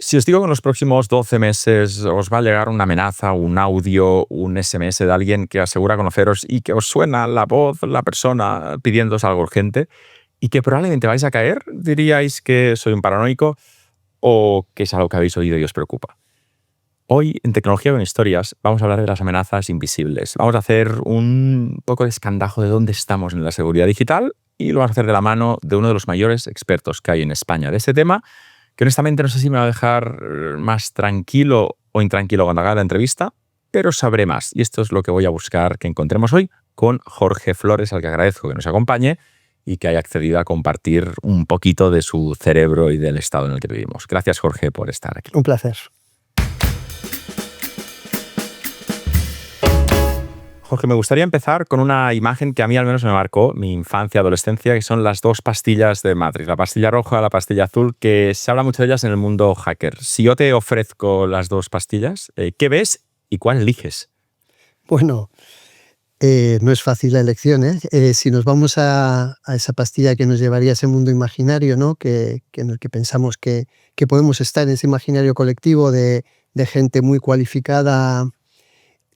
Si os digo que en los próximos 12 meses os va a llegar una amenaza, un audio, un SMS de alguien que asegura conoceros y que os suena la voz, la persona pidiéndoos algo urgente y que probablemente vais a caer, ¿diríais que soy un paranoico o que es algo que habéis oído y os preocupa? Hoy, en Tecnología con Historias, vamos a hablar de las amenazas invisibles. Vamos a hacer un poco de escandajo de dónde estamos en la seguridad digital y lo vamos a hacer de la mano de uno de los mayores expertos que hay en España de este tema, que honestamente no sé si me va a dejar más tranquilo o intranquilo cuando haga la entrevista, pero sabré más. Y esto es lo que voy a buscar que encontremos hoy con Jorge Flores, al que agradezco que nos acompañe y que haya accedido a compartir un poquito de su cerebro y del estado en el que vivimos. Gracias, Jorge, por estar aquí. Un placer. Jorge, me gustaría empezar con una imagen que a mí al menos me marcó mi infancia, adolescencia, que son las dos pastillas de Matrix, la pastilla roja, la pastilla azul, que se habla mucho de ellas en el mundo hacker. Si yo te ofrezco las dos pastillas, ¿qué ves y cuál eliges? Bueno, no es fácil la elección, ¿eh? Si nos vamos a esa pastilla que nos llevaría a ese mundo imaginario, ¿no? En el que pensamos que podemos estar en ese imaginario colectivo de gente muy cualificada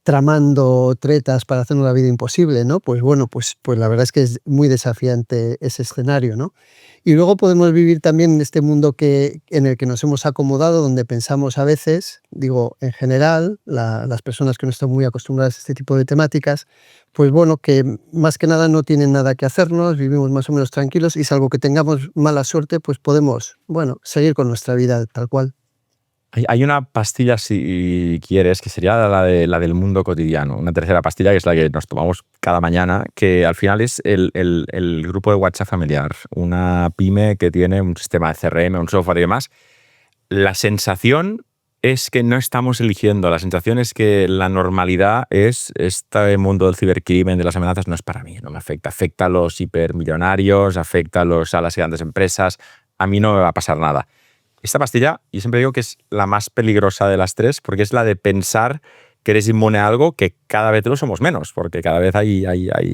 tramando tretas para hacernos la vida imposible, ¿no? Pues bueno, pues la verdad es que es muy desafiante ese escenario, ¿no? Y luego podemos vivir también en este mundo en el que nos hemos acomodado, donde pensamos a veces, digo, en general, las personas que no están muy acostumbradas a este tipo de temáticas, pues bueno, que más que nada no tienen nada que hacernos, vivimos más o menos tranquilos y salvo que tengamos mala suerte, pues podemos, bueno, seguir con nuestra vida tal cual. Hay una pastilla, si quieres, que sería la del mundo cotidiano. Una tercera pastilla, que es la que nos tomamos cada mañana, que al final es el grupo de WhatsApp familiar. Una pyme que tiene un sistema de CRM, un software y demás. La sensación es que no estamos eligiendo. La sensación es que la normalidad es este mundo del cibercrimen, de las amenazas, no es para mí, no me afecta. Afecta a los hipermillonarios, afecta a las grandes empresas. A mí no me va a pasar nada. Esta pastilla, yo siempre digo que es la más peligrosa de las tres, porque es la de pensar que eres inmune a algo que cada vez lo somos menos, porque cada vez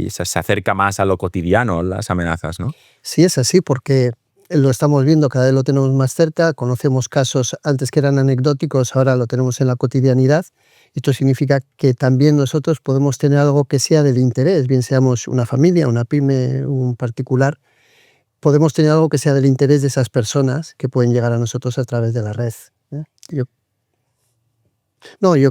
se acerca más a lo cotidiano las amenazas, ¿no? Sí, es así, porque lo estamos viendo, cada vez lo tenemos más cerca, conocemos casos antes que eran anecdóticos, ahora lo tenemos en la cotidianidad. Esto significa que también nosotros podemos tener algo que sea del interés, bien seamos una familia, una pyme, un particular, podemos tener algo que sea del interés de esas personas que pueden llegar a nosotros a través de la red, ¿eh? Yo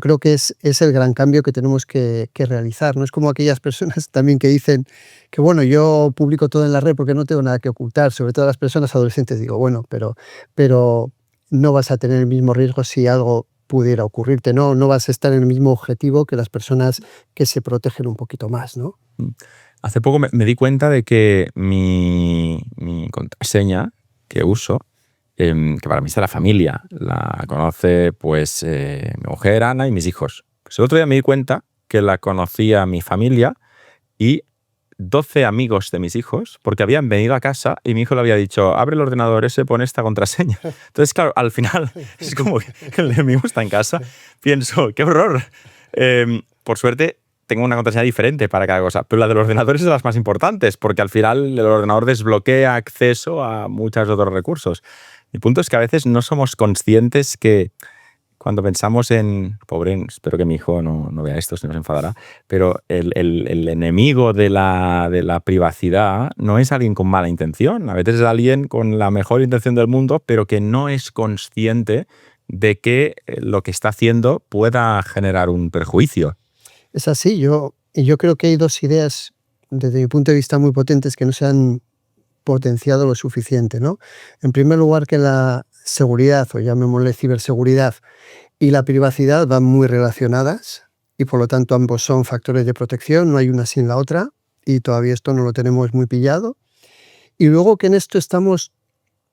creo que es el gran cambio que tenemos que realizar, ¿no? Es como aquellas personas también que dicen que, bueno, yo publico todo en la red porque no tengo nada que ocultar, sobre todo las personas adolescentes. Digo, bueno, pero no vas a tener el mismo riesgo si algo pudiera ocurrirte, ¿no? No vas a estar en el mismo objetivo que las personas que se protegen un poquito más, ¿no? Hace poco me di cuenta de que mi contraseña que uso, que para mí es de la familia, la conoce pues mi mujer Ana y mis hijos. Pues el otro día me di cuenta que la conocía mi familia y 12 amigos de mis hijos, porque habían venido a casa y mi hijo le había dicho, abre el ordenador ese, pon esta contraseña. Entonces, claro, al final es como que el enemigo está en casa. Pienso, ¡qué horror! Por suerte, tengo una contraseña diferente para cada cosa, pero la del ordenador es de las más importantes, porque al final el ordenador desbloquea acceso a muchos otros recursos. Mi punto es que a veces no somos conscientes que cuando pensamos en, pobre, espero que mi hijo no vea esto, si no se enfadará, pero el enemigo de la privacidad no es alguien con mala intención, a veces es alguien con la mejor intención del mundo, pero que no es consciente de que lo que está haciendo pueda generar un perjuicio. Es así, yo creo que hay dos ideas, desde mi punto de vista, muy potentes que no se han potenciado lo suficiente, ¿no? En primer lugar, que la seguridad, o llamémosle ciberseguridad, y la privacidad van muy relacionadas y por lo tanto ambos son factores de protección, no hay una sin la otra y todavía esto no lo tenemos muy pillado. Y luego que en esto estamos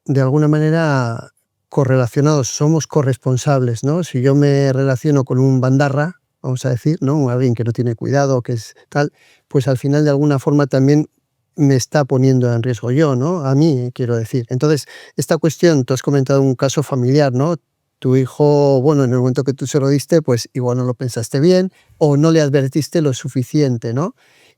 de alguna manera correlacionados, somos corresponsables, ¿no? Si yo me relaciono con un bandarra, vamos a decir, ¿no? Alguien que no tiene cuidado, que es tal, pues al final de alguna forma también me está poniendo en riesgo yo, ¿no? A mí, quiero decir. Entonces, esta cuestión, tú has comentado un caso familiar, ¿no? Tu hijo, bueno, en el momento que tú se lo diste, pues igual no lo pensaste bien o no le advertiste lo suficiente, ¿no?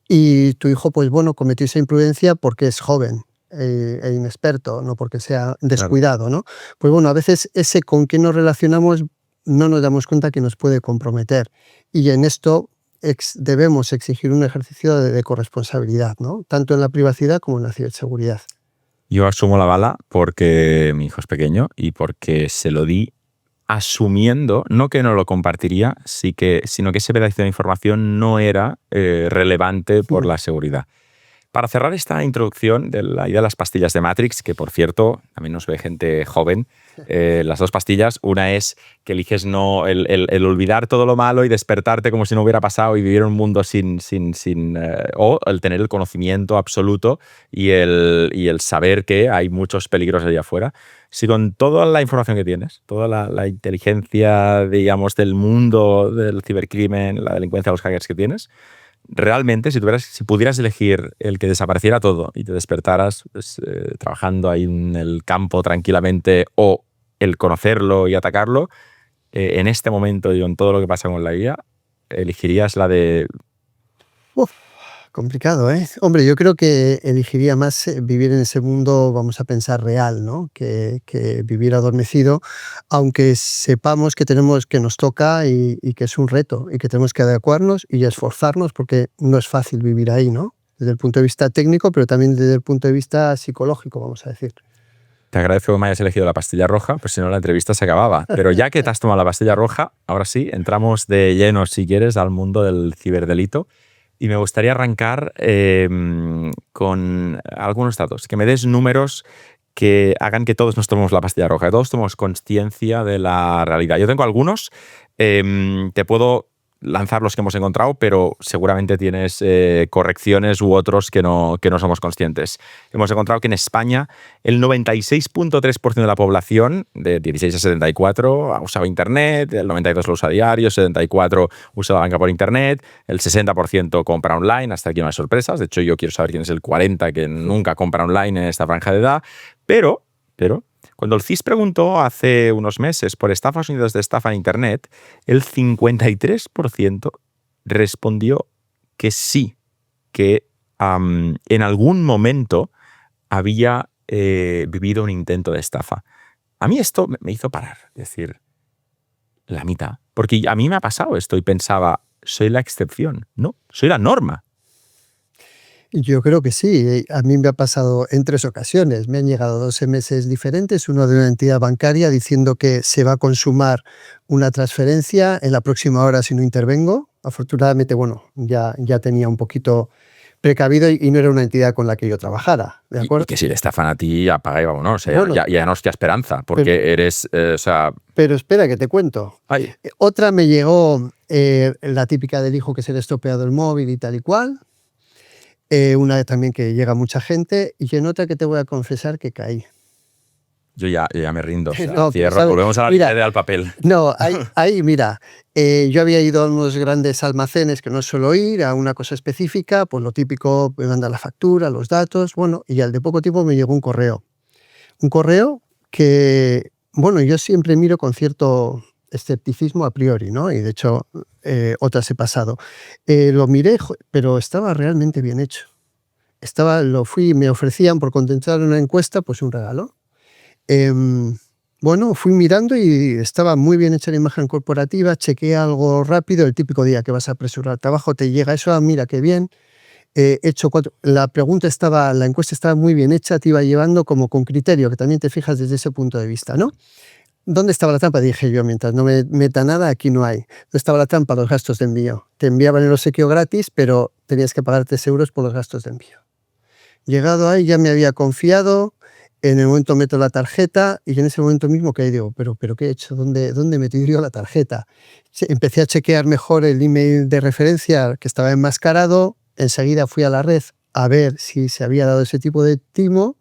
Y tu hijo, pues bueno, cometió esa imprudencia porque es joven. inexperto, no porque sea Claro. descuidado, ¿no? Pues bueno, a veces ese con qué nos relacionamos no nos damos cuenta que nos puede comprometer. Y en esto debemos exigir un ejercicio de corresponsabilidad, ¿no? Tanto en la privacidad como en la ciberseguridad. Yo asumo la bala porque mi hijo es pequeño y porque se lo di asumiendo, no que no lo compartiría, sino que ese pedacito de información no era relevante por la seguridad. Para cerrar esta introducción de la idea de las pastillas de Matrix, que por cierto, también nos ve gente joven, las dos pastillas, una es que eliges no el olvidar todo lo malo y despertarte como si no hubiera pasado y vivir en un mundo o el tener el conocimiento absoluto y el saber que hay muchos peligros allá afuera. Si con toda la información que tienes, toda la inteligencia, digamos, del mundo del cibercrimen, la delincuencia, los hackers que tienes, realmente, si pudieras elegir el que desapareciera todo y te despertaras pues, trabajando ahí en el campo tranquilamente o el conocerlo y atacarlo, en este momento y en todo lo que pasa con la IA, elegirías la de... Uf, complicado, ¿eh? Hombre, yo creo que elegiría más vivir en ese mundo, vamos a pensar, real, ¿no? Que vivir adormecido, aunque sepamos que nos toca y que es un reto y que tenemos que adecuarnos y esforzarnos porque no es fácil vivir ahí, ¿no? Desde el punto de vista técnico, pero también desde el punto de vista psicológico, vamos a decir. Te agradezco que me hayas elegido la pastilla roja, pues si no la entrevista se acababa. Pero ya que te has tomado la pastilla roja, ahora sí, entramos de lleno, si quieres, al mundo del ciberdelito. Y me gustaría arrancar con algunos datos, que me des números que hagan que todos nos tomemos la pastilla roja, que todos tomemos conciencia de la realidad. Yo tengo algunos, te puedo lanzar los que hemos encontrado, pero seguramente tienes correcciones u otros que no somos conscientes. Hemos encontrado que en España el 96.3% de la población de 16 a 74 usaba Internet, el 92% lo usa a diario, el 74% usa la banca por Internet, el 60% compra online, hasta aquí no hay sorpresas. De hecho, yo quiero saber quién es el 40% que nunca compra online en esta franja de edad, pero cuando el CIS preguntó hace unos meses por estafas unidas de estafa en Internet, el 53% respondió que sí, que en algún momento había vivido un intento de estafa. A mí esto me hizo parar, es decir, la mitad. Porque a mí me ha pasado esto y pensaba, soy la excepción, no, soy la norma. Yo creo que sí. A mí me ha pasado en 3 ocasiones. Me han llegado 2 SMS diferentes, uno de una entidad bancaria diciendo que se va a consumar una transferencia en la próxima hora si no intervengo. Afortunadamente, bueno, ya tenía un poquito precavido y no era una entidad con la que yo trabajara, ¿de acuerdo? Y que si le estafan a ti, apaga y vámonos. Bueno, ya no hostia esperanza, porque eres, Pero espera, que te cuento. Ay. Otra me llegó la típica del hijo que se le ha estropeado el móvil y tal y cual. Una también que llega mucha gente y en otra que te voy a confesar que caí. Yo ya me rindo. O sea, No, cierro, ¿sabes? volvemos a la Mira, idea del papel. No, ahí mira, yo había ido a unos grandes almacenes que no suelo ir, a una cosa específica, pues lo típico, me manda la factura, los datos, bueno, y al de poco tiempo me llegó un correo. Un correo que, bueno, yo siempre miro con cierto escepticismo a priori, ¿no? Y de hecho, otras he pasado. Lo miré, pero estaba realmente bien hecho. Me ofrecían por contestar una encuesta, pues un regalo. Bueno, fui mirando y estaba muy bien hecha la imagen corporativa, chequeé algo rápido, el típico día que vas a apresurar el trabajo, te llega eso, mira qué bien. Hecho 4. La encuesta estaba muy bien hecha, te iba llevando como con criterio, que también te fijas desde ese punto de vista, ¿no? ¿Dónde estaba la trampa? Dije yo, mientras no me meta nada, aquí no hay. ¿Dónde estaba la trampa? Los gastos de envío. Te enviaban el obsequio gratis, pero tenías que pagar 3 euros por los gastos de envío. Llegado ahí ya me había confiado, en el momento meto la tarjeta y en ese momento mismo que digo, pero ¿qué he hecho? ¿Dónde he metido yo la tarjeta? Empecé a chequear mejor el email de referencia que estaba enmascarado, enseguida fui a la red a ver si se había dado ese tipo de timo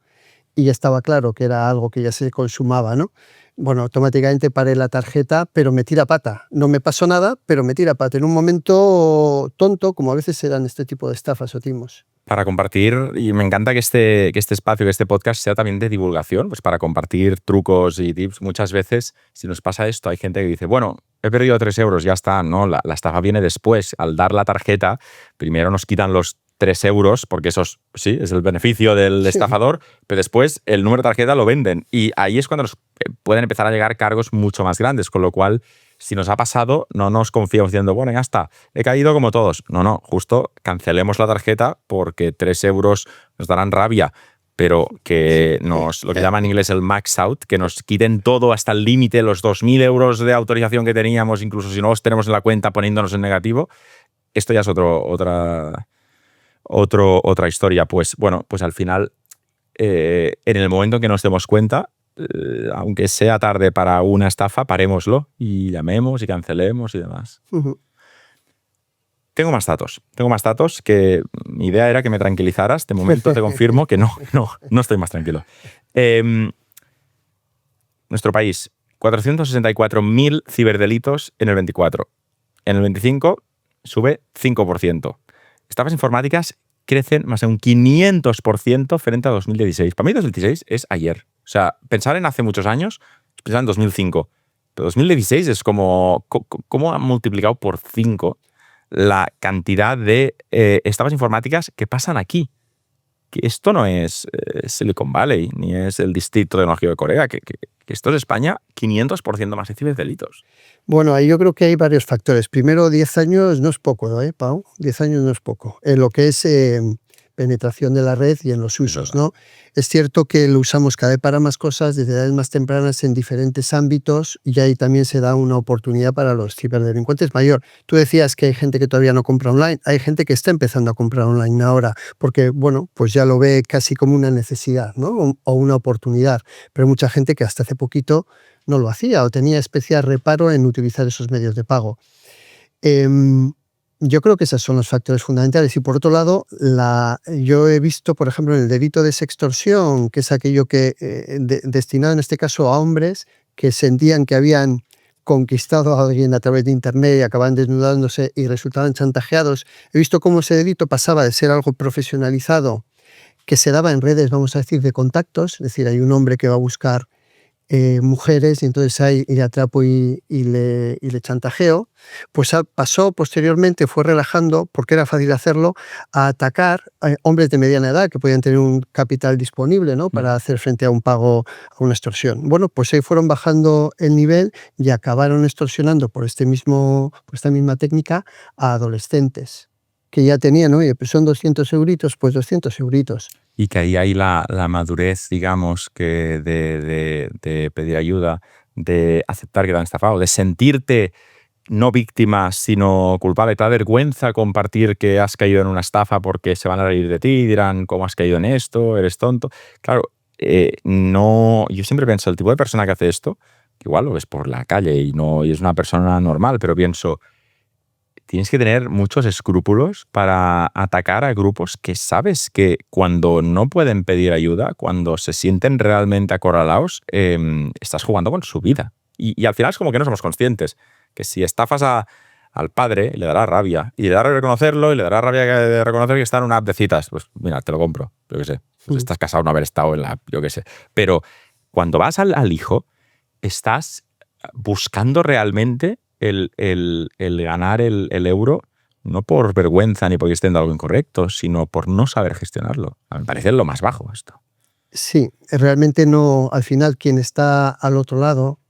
y ya estaba claro que era algo que ya se consumaba, ¿no? Bueno, automáticamente paré la tarjeta, pero me tira pata. No me pasó nada, pero me tira pata. En un momento tonto, como a veces se dan este tipo de estafas o timos. Para compartir, y me encanta que este espacio, que este podcast sea también de divulgación, pues para compartir trucos y tips. Muchas veces, si nos pasa esto, hay gente que dice, bueno, he perdido 3 euros, ya está, ¿no? La estafa viene después. Al dar la tarjeta, primero nos quitan los 3 euros, porque eso sí, es el beneficio del estafador, pero después el número de tarjeta lo venden. Y ahí es cuando nos pueden empezar a llegar cargos mucho más grandes, con lo cual, si nos ha pasado, no nos confiamos diciendo, bueno, ya está, he caído como todos. No, justo cancelemos la tarjeta porque 3 euros nos darán rabia, pero que lo que llaman en inglés el max out, que nos quiten todo hasta el límite, los 2.000 euros de autorización que teníamos, incluso si no los tenemos en la cuenta poniéndonos en negativo, esto ya es otra historia. Pues bueno, pues al final, en el momento en que nos demos cuenta, aunque sea tarde para una estafa, parémoslo y llamemos y cancelemos y demás. Tengo más datos que mi idea era que me tranquilizaras. De momento te confirmo que no estoy más tranquilo. Nuestro país, 464.000 ciberdelitos en el 24. En el 25 sube 5%. Estafas informáticas crecen más de un 500% frente a 2016. Para mí 2016 es ayer. O sea, pensar en hace muchos años, pensar en 2005. Pero 2016 es como ha multiplicado por 5 la cantidad de estafas informáticas que pasan aquí. Que esto no es Silicon Valley, ni es el distrito tecnológico de Corea, que esto es España, 500% más de ciberdelitos. Bueno, ahí yo creo que hay varios factores. Primero, 10 años no es poco, ¿no, Pau? 10 años no es poco. En lo que es penetración de la red y en los usos, ¿no? Es cierto que lo usamos cada vez para más cosas, desde edades más tempranas en diferentes ámbitos, y ahí también se da una oportunidad para los ciberdelincuentes mayor. Tú decías que hay gente que todavía no compra online, hay gente que está empezando a comprar online ahora, porque, bueno, pues ya lo ve casi como una necesidad, ¿no? O una oportunidad, pero mucha gente que hasta hace poquito no lo hacía o tenía especial reparo en utilizar esos medios de pago. Yo creo que esos son los factores fundamentales. Y por otro lado, yo he visto, por ejemplo, en el delito de sextorsión, que es aquello que destinado en este caso a hombres que sentían que habían conquistado a alguien a través de Internet y acababan desnudándose y resultaban chantajeados. He visto cómo ese delito pasaba de ser algo profesionalizado, que se daba en redes, vamos a decir, de contactos. Es decir, hay un hombre que va a buscar mujeres y entonces ahí le atrapo y le chantajeo, pues pasó posteriormente, fue relajando, porque era fácil hacerlo, a atacar a hombres de mediana edad que podían tener un capital disponible, ¿no?, para hacer frente a un pago, a una extorsión. Bueno, pues ahí fueron bajando el nivel y acabaron extorsionando por esta misma técnica a adolescentes que ya tenían, oye, pues son 200 euritos, pues 200 euritos. Y que ahí hay la madurez, digamos, que de pedir ayuda, de aceptar que te han estafado, de sentirte no víctima, sino culpable. Te da vergüenza compartir que has caído en una estafa porque se van a reír de ti, dirán, ¿cómo has caído en esto? ¿Eres tonto? Claro, yo siempre pienso, el tipo de persona que hace esto, que igual lo ves por la calle y es una persona normal, pero pienso, tienes que tener muchos escrúpulos para atacar a grupos que sabes que cuando no pueden pedir ayuda, cuando se sienten realmente acorralados, estás jugando con su vida. Y al final es como que no somos conscientes que si estafas al padre, le dará rabia. Y le dará rabia reconocerlo, y le dará rabia de reconocer que está en una app de citas. Pues mira, te lo compro, yo qué sé. Pues estás casado, no haber estado en la app, yo qué sé. Pero cuando vas al hijo, estás buscando realmente el ganar el euro, no por vergüenza ni porque esté haciendo algo incorrecto, sino por no saber gestionarlo. Me parece lo más bajo esto. Sí, realmente no, al final quien está al otro lado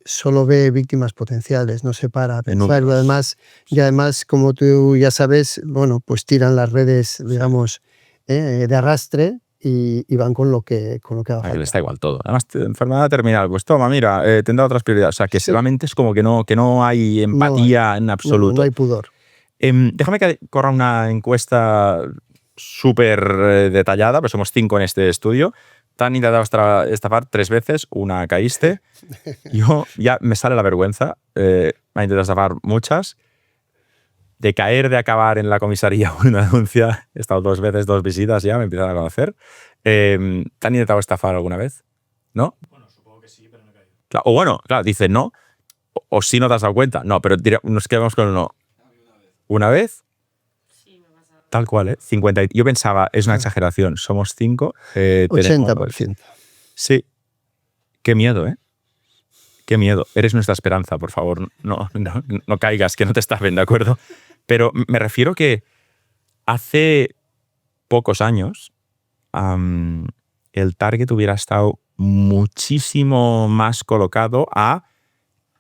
solo ve víctimas potenciales, no se para a pensar. Y además, como tú ya sabes, bueno, pues tiran las redes, digamos, de arrastre y van con lo que haga falta. Le está igual todo. Además, enfermedad terminal, pues toma, mira, tendrá otras prioridades. O sea, que solamente es como que no hay empatía en absoluto. No hay pudor. Déjame que corra una encuesta súper detallada, pues somos 5 en este estudio. Te han intentado estafar 3 veces, una caíste. Yo ya me sale la vergüenza. Me han intentado estafar muchas. De caer, de acabar en la comisaría o en una denuncia, he estado 2 veces, 2 visitas ya, me empiezan a conocer. ¿Te han intentado estafar alguna vez? ¿No? Bueno, supongo que sí, pero no he caído. Claro, o bueno, claro, dice no, o sí no te has dado cuenta. No, pero nos quedamos con el no. ¿Una vez? Sí, me pasa. Tal cual, ¿eh? 50. Yo pensaba, es una exageración, somos 5. 80%. Sí. Qué miedo, ¿eh? Qué miedo. Eres nuestra esperanza, por favor. No caigas, que no te estafen, ¿de acuerdo? Pero me refiero que hace pocos años, el target hubiera estado muchísimo más colocado a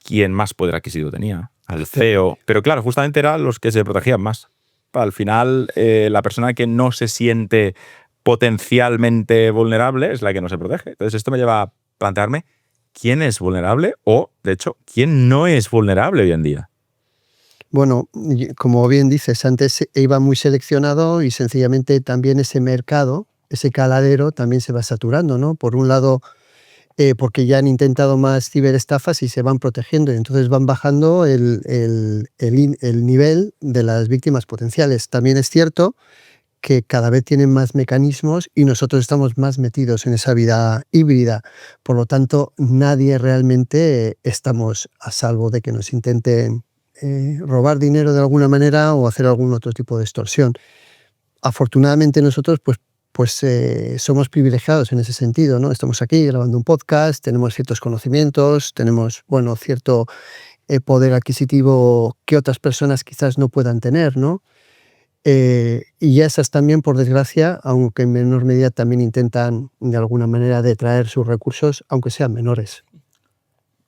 quien más poder adquisitivo tenía, al CEO. Pero claro, justamente eran los que se protegían más. Al final, la persona que no se siente potencialmente vulnerable es la que no se protege. Entonces esto me lleva a plantearme quién es vulnerable o, de hecho, quién no es vulnerable hoy en día. Bueno, como bien dices, antes iba muy seleccionado y sencillamente también ese mercado, ese caladero también se va saturando, ¿no? Por un lado, porque ya han intentado más ciberestafas y se van protegiendo y entonces van bajando el nivel de las víctimas potenciales. También es cierto que cada vez tienen más mecanismos y nosotros estamos más metidos en esa vida híbrida. Por lo tanto, nadie realmente estamos a salvo de que nos intenten robar dinero de alguna manera o hacer algún otro tipo de extorsión. Afortunadamente nosotros pues somos privilegiados en ese sentido, ¿no? Estamos aquí grabando un podcast, tenemos ciertos conocimientos, tenemos, bueno, cierto poder adquisitivo que otras personas quizás no puedan tener, ¿no? Y esas también, por desgracia, aunque en menor medida, también intentan de alguna manera detraer sus recursos, aunque sean menores.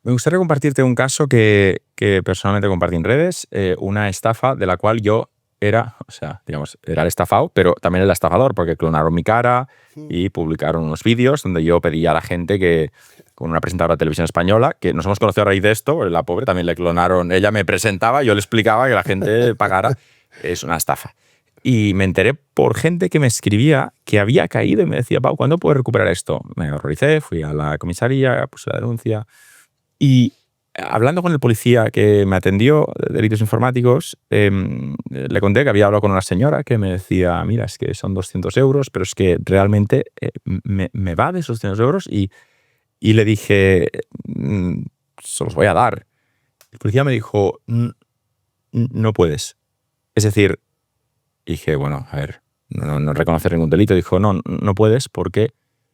Me gustaría compartirte un caso que personalmente compartí en redes, una estafa de la cual yo era, o sea, digamos, era el estafado, pero también el estafador, porque clonaron mi cara y publicaron unos vídeos donde yo pedía a la gente que, con una presentadora de televisión española, que nos hemos conocido a raíz de esto, la pobre también le clonaron, ella me presentaba, yo le explicaba que la gente pagara, es una estafa. Y me enteré por gente que me escribía que había caído y me decía, Pau, ¿cuándo puedo recuperar esto? Me horroricé, fui a la comisaría, puse la denuncia. Y hablando con el policía que me atendió de delitos informáticos, le conté que había hablado con una señora que me decía, mira, es que son 200 euros, pero es que realmente me va de esos 200 euros y le dije, se los voy a dar. El policía me dijo, no puedes. Es decir, dije, bueno, a ver, no reconocer ningún delito. Dijo, no puedes porque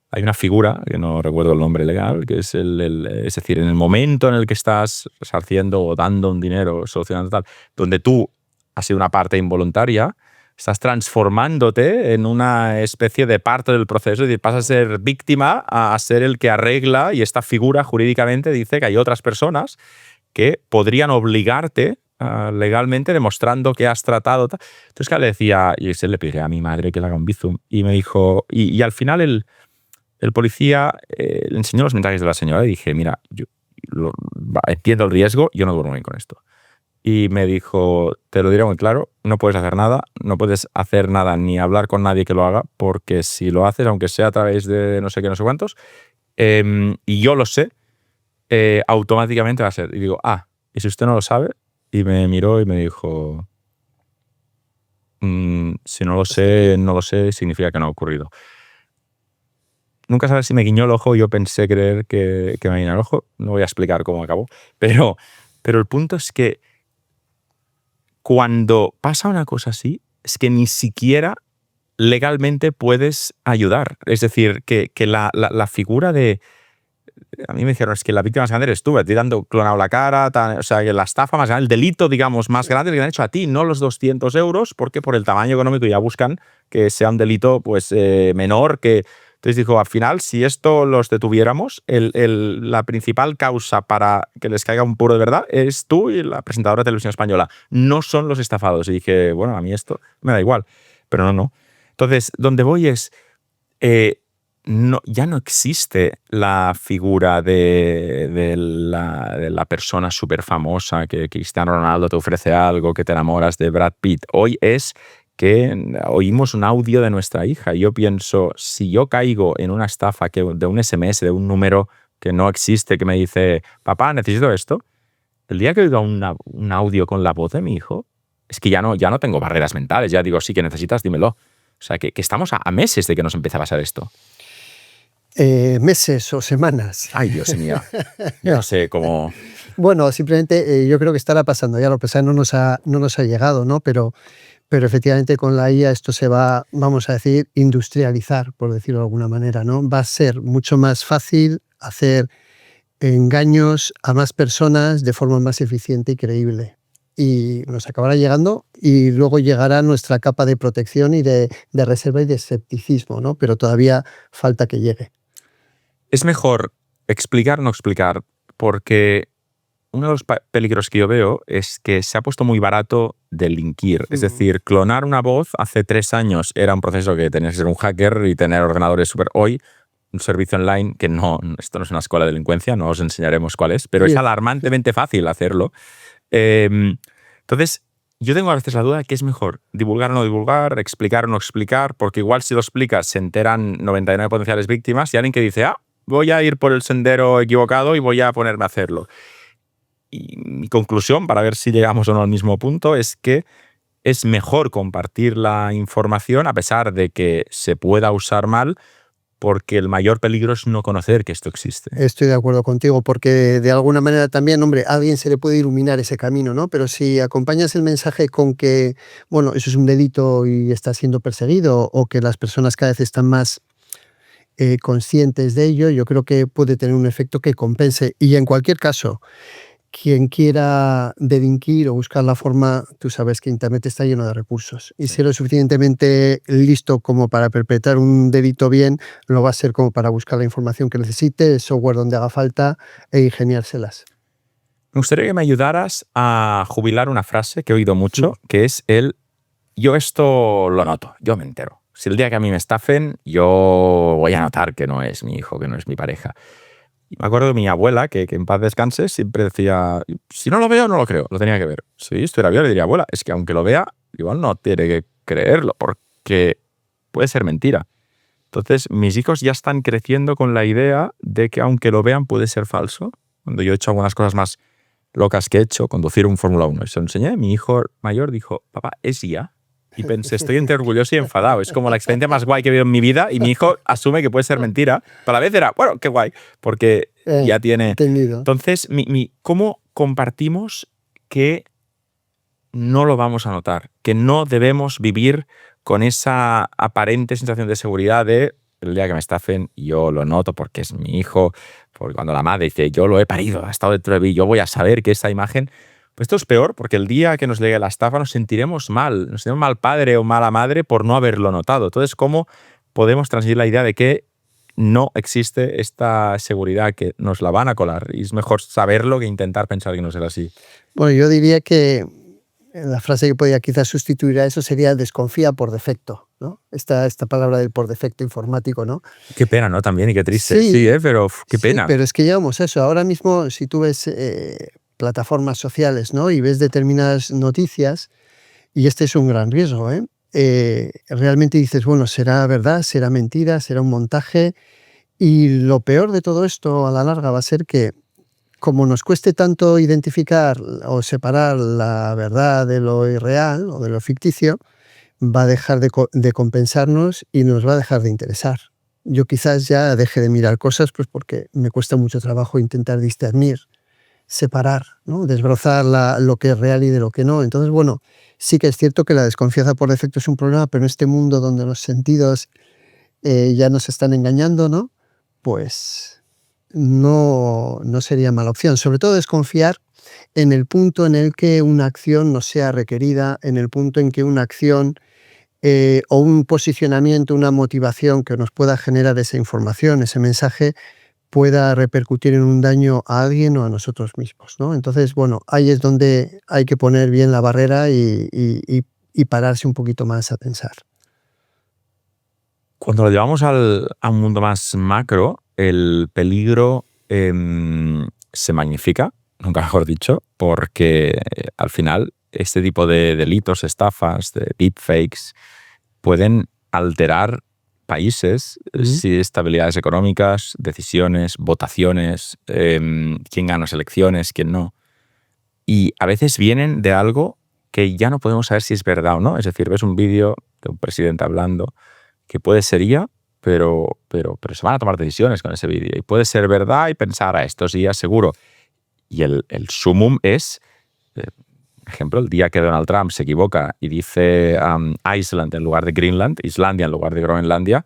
hay una figura, que no recuerdo el nombre legal, que es es decir, en el momento en el que estás resarciendo o dando un dinero, solucionando tal, donde tú has sido una parte involuntaria, estás transformándote en una especie de parte del proceso, es decir, pasas a ser víctima a ser el que arregla, y esta figura jurídicamente dice que hay otras personas que podrían obligarte legalmente demostrando que has tratado. Entonces, claro, le decía, y se le pide a mi madre que le haga un bizum, y me dijo, y al final el policía le enseñó los mensajes de la señora y dije, mira, yo entiendo el riesgo, yo no duermo bien con esto. Y me dijo, te lo diré muy claro, no puedes hacer nada ni hablar con nadie que lo haga, porque si lo haces, aunque sea a través de no sé qué, no sé cuántos, y yo lo sé, automáticamente va a ser. Y digo, y si usted no lo sabe, y me miró y me dijo, si no lo sé, significa que no ha ocurrido. Nunca sabes si me guiñó el ojo, yo pensé creer que me guiñó el ojo, no voy a explicar cómo acabó, pero el punto es que cuando pasa una cosa así, es que ni siquiera legalmente puedes ayudar. Es decir, que la figura de... A mí me dijeron, es que la víctima más grande eres tú, a ti te han clonado la cara, o sea, que la estafa más grande, el delito, digamos, más grande que te han hecho a ti, no los 200 euros, porque por el tamaño económico ya buscan que sea un delito pues menor que... Entonces dijo, al final, si esto los detuviéramos, la principal causa para que les caiga un puro de verdad es tú y la presentadora de televisión española. No son los estafados. Y dije, bueno, a mí esto me da igual. Pero no. Entonces, donde voy es, ya no existe la figura de la persona súper famosa que Cristiano Ronaldo te ofrece algo, que te enamoras de Brad Pitt. Hoy es que oímos un audio de nuestra hija y yo pienso, si yo caigo en una estafa de un SMS, de un número que no existe, que me dice, papá, necesito esto, el día que oiga un audio con la voz de mi hijo, es que ya no tengo barreras mentales, ya digo, sí que necesitas, dímelo. O sea, que estamos a meses de que nos empiece a pasar esto. Meses o semanas. Ay, Dios mío. Yo no sé cómo... Bueno, simplemente yo creo que estará pasando ya, lo que pasa no nos ha llegado, ¿no? Pero efectivamente con la IA esto se va, vamos a decir, industrializar, por decirlo de alguna manera, ¿no? Va a ser mucho más fácil hacer engaños a más personas de forma más eficiente y creíble. y nos acabará llegando y luego llegará nuestra capa de protección y de reserva y de escepticismo, ¿no? Pero todavía falta que llegue. Es mejor explicar o no explicar, porque uno de los peligros que yo veo es que se ha puesto muy barato delinquir. Es decir, clonar una voz hace 3 años era un proceso que tenías que ser un hacker y tener ordenadores súper... Hoy, un servicio online que no, esto no es una escuela de delincuencia, no os enseñaremos cuál es, pero es alarmantemente fácil hacerlo. Entonces, yo tengo a veces la duda de qué es mejor, divulgar o no divulgar, explicar o no explicar, porque igual si lo explicas se enteran 99 potenciales víctimas y alguien que dice, voy a ir por el sendero equivocado y voy a ponerme a hacerlo. Y mi conclusión, para ver si llegamos o no al mismo punto, es que es mejor compartir la información a pesar de que se pueda usar mal, porque el mayor peligro es no conocer que esto existe. Estoy de acuerdo contigo, porque de alguna manera también, hombre, a alguien se le puede iluminar ese camino, ¿no? Pero si acompañas el mensaje con que, bueno, eso es un delito y está siendo perseguido, o que las personas cada vez están más conscientes de ello, yo creo que puede tener un efecto que compense. Y en cualquier caso, quien quiera delinquir o buscar la forma, tú sabes que Internet está lleno de recursos. Y si eres suficientemente listo como para perpetrar un delito bien, lo va a ser como para buscar la información que necesite, el software donde haga falta e ingeniárselas. Me gustaría que me ayudaras a jubilar una frase que he oído mucho, que es yo esto lo noto, yo me entero. Si el día que a mí me estafen, yo voy a notar que no es mi hijo, que no es mi pareja. Y me acuerdo de mi abuela, que en paz descanse, siempre decía, si no lo veo, no lo creo, lo tenía que ver. Si estuviera bien, le diría, abuela, es que aunque lo vea, igual no tiene que creerlo, porque puede ser mentira. Entonces, mis hijos ya están creciendo con la idea de que aunque lo vean, puede ser falso. Cuando yo he hecho algunas cosas más locas que he hecho, conducir un Fórmula 1, y se lo enseñé, mi hijo mayor dijo, papá, ¿es IA? Y pensé, estoy entre orgulloso y enfadado. Es como la experiencia más guay que he vivido en mi vida y mi hijo asume que puede ser mentira. Pero a la vez era, bueno, qué guay, porque ya tiene... Entendido. Entonces, ¿cómo compartimos que no lo vamos a notar? Que no debemos vivir con esa aparente sensación de seguridad de el día que me estafen, yo lo noto porque es mi hijo, porque cuando la madre dice, yo lo he parido, ha estado dentro de mí, yo voy a saber que esa imagen... Pues esto es peor, porque el día que nos llegue la estafa nos sentiremos mal padre o mala madre por no haberlo notado. Entonces, ¿cómo podemos transmitir la idea de que no existe esta seguridad, que nos la van a colar? Y es mejor saberlo que intentar pensar que no será así. Bueno, yo diría que la frase que podría quizás sustituir a eso sería desconfía por defecto, ¿no? Esta palabra del por defecto informático, ¿no? Qué pena, ¿no? También, y qué triste. Sí, pero qué pena. Sí, pero es que llevamos a eso. Ahora mismo, si tú ves... plataformas sociales, ¿no? Y ves determinadas noticias, y este es un gran riesgo, realmente dices, bueno, ¿será verdad? ¿Será mentira? ¿Será un montaje? Y lo peor de todo esto a la larga va a ser que, como nos cueste tanto identificar o separar la verdad de lo irreal o de lo ficticio, va a dejar de compensarnos y nos va a dejar de interesar. Yo quizás ya deje de mirar cosas pues porque me cuesta mucho trabajo intentar discernir, separar, ¿no? Desbrozar lo que es real y de lo que no. Entonces, bueno, sí que es cierto que la desconfianza por defecto es un problema, pero en este mundo donde los sentidos ya nos están engañando, ¿no? Pues no sería mala opción. Sobre todo desconfiar en el punto en el que una acción no sea requerida, en el punto en que una acción o un posicionamiento, una motivación que nos pueda generar esa información, ese mensaje, pueda repercutir en un daño a alguien o a nosotros mismos, ¿no? Entonces, bueno, ahí es donde hay que poner bien la barrera y pararse un poquito más a pensar. Cuando lo llevamos a un mundo más macro, el peligro se magnifica, nunca mejor dicho, porque al final este tipo de delitos, estafas, de deepfakes, pueden alterar países, estabilidades económicas, decisiones, votaciones, quién gana las elecciones, quién no. Y a veces vienen de algo que ya no podemos saber si es verdad o no. Es decir, ves un vídeo de un presidente hablando que puede ser IA, pero se van a tomar decisiones con ese vídeo. Y puede ser verdad y pensar, esto es IA seguro. Y el sumum es, por ejemplo, el día que Donald Trump se equivoca y dice Iceland en lugar de Greenland, Islandia en lugar de Groenlandia,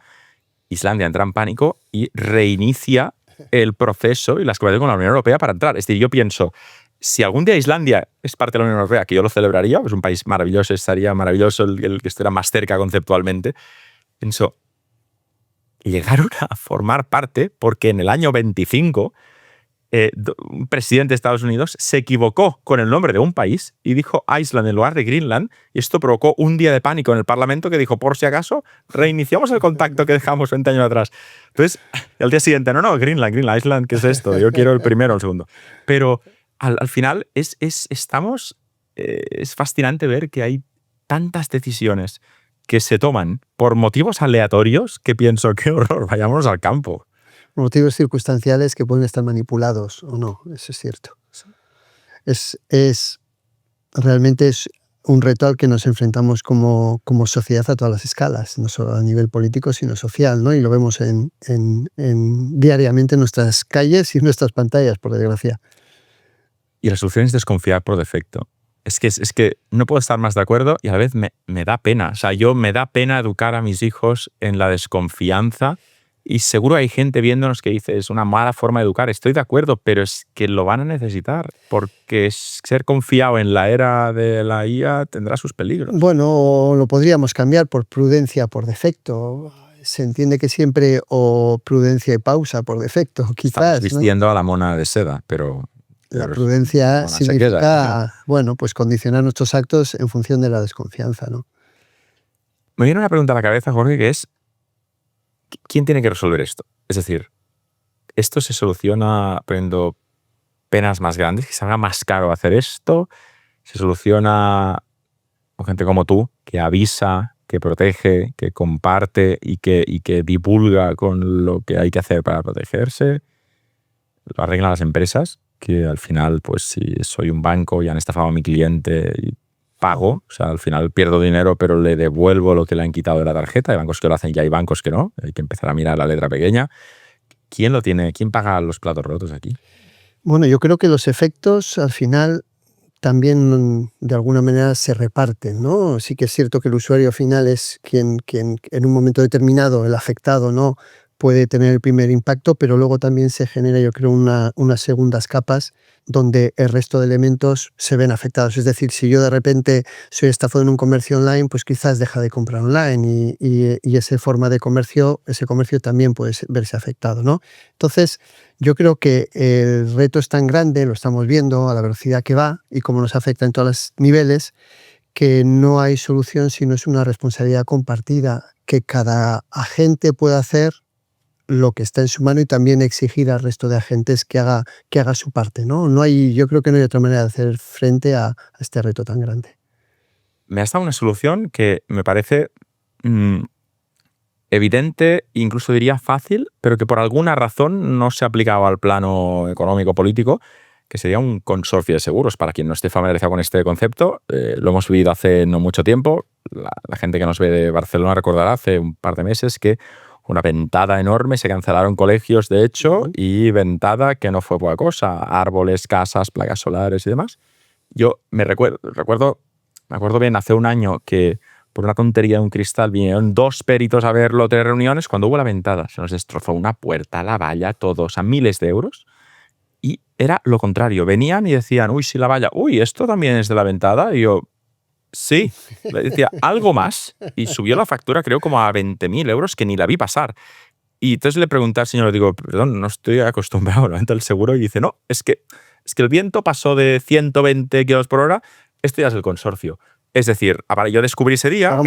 Islandia entra en pánico y reinicia el proceso y las conversaciones con la Unión Europea para entrar. Es decir, yo pienso, si algún día Islandia es parte de la Unión Europea, que yo lo celebraría, es un país maravilloso, estaría maravilloso el que estuviera más cerca conceptualmente, pienso, llegaron a formar parte porque en el año 25 un presidente de Estados Unidos se equivocó con el nombre de un país y dijo Iceland en lugar de Greenland, y esto provocó un día de pánico en el Parlamento que dijo, por si acaso, reiniciamos el contacto que dejamos 20 años atrás. Entonces, al día siguiente, no, Greenland, Iceland, ¿qué es esto? Yo quiero el primero o el segundo. Pero al final es fascinante ver que hay tantas decisiones que se toman por motivos aleatorios que pienso, qué horror, vayámonos al campo. Motivos circunstanciales que pueden estar manipulados o no, eso es cierto. Realmente es un reto al que nos enfrentamos como sociedad a todas las escalas, no solo a nivel político, sino social, ¿no? Y lo vemos diariamente en nuestras calles y en nuestras pantallas, por desgracia. Y la solución es desconfiar por defecto. Es que no puedo estar más de acuerdo y a la vez me da pena. O sea, me da pena educar a mis hijos en la desconfianza. Y seguro hay gente viéndonos que dice, es una mala forma de educar. Estoy de acuerdo, pero es que lo van a necesitar, porque ser confiado en la era de la IA tendrá sus peligros. Bueno, lo podríamos cambiar por prudencia por defecto. Se entiende que siempre o prudencia y pausa por defecto, quizás. Estamos vistiendo, ¿no?, a la mona de seda, pero la prudencia significa, queda, bueno, pues condicionar nuestros actos en función de la desconfianza, ¿no? Me viene una pregunta a la cabeza, Jorge, que es, ¿quién tiene que resolver esto? Es decir, ¿esto se soluciona poniendo penas más grandes, que salga más caro hacer esto? ¿Se soluciona con gente como tú, que avisa, que protege, que comparte y que divulga con lo que hay que hacer para protegerse? ¿Lo arreglan las empresas? Que al final, pues si soy un banco y han estafado a mi cliente y pago, o sea, al final pierdo dinero, pero le devuelvo lo que le han quitado de la tarjeta. Hay bancos que lo hacen y hay bancos que no. Hay que empezar a mirar la letra pequeña. ¿Quién lo tiene? ¿Quién paga los platos rotos aquí? Bueno, yo creo que los efectos al final también de alguna manera se reparten, ¿no? Sí que es cierto que el usuario final es quien en un momento determinado, el afectado, ¿no?, puede tener el primer impacto, pero luego también se genera, yo creo, unas segundas capas donde el resto de elementos se ven afectados. Es decir, si yo de repente soy estafado en un comercio online, pues quizás deja de comprar online y esa forma de comercio, ese comercio también puede verse afectado, ¿no? Entonces, yo creo que el reto es tan grande, lo estamos viendo a la velocidad que va y cómo nos afecta en todos los niveles, que no hay solución si no es una responsabilidad compartida, que cada agente pueda hacer lo que está en su mano y también exigir al resto de agentes que haga su parte, ¿no? Yo creo que no hay otra manera de hacer frente a este reto tan grande. Me has dado una solución que me parece evidente, incluso diría fácil, pero que por alguna razón no se ha aplicado al plano económico-político, que sería un consorcio de seguros. Para quien no esté familiarizado con este concepto, lo hemos vivido hace no mucho tiempo. La gente que nos ve de Barcelona recordará hace un par de meses que una ventada enorme, se cancelaron colegios, de hecho, y ventada que no fue poca cosa, árboles, casas, placas solares y demás. Yo me acuerdo bien, hace un año que por una tontería de un cristal vinieron 2 peritos a verlo, 3 reuniones, cuando hubo la ventada se nos destrozó una puerta, la valla, todo, o sea, miles de euros. Y era lo contrario, venían y decían, uy, sí, la valla, uy, ¿esto también es de la ventada? Y yo, sí, le decía algo más y subió la factura creo como a 20.000 euros que ni la vi pasar. Y entonces le pregunté al señor, le digo, perdón, no estoy acostumbrado a el seguro, y dice, no, es que el viento pasó de 120 km/h, esto ya es el consorcio. Es decir, yo descubrí ese día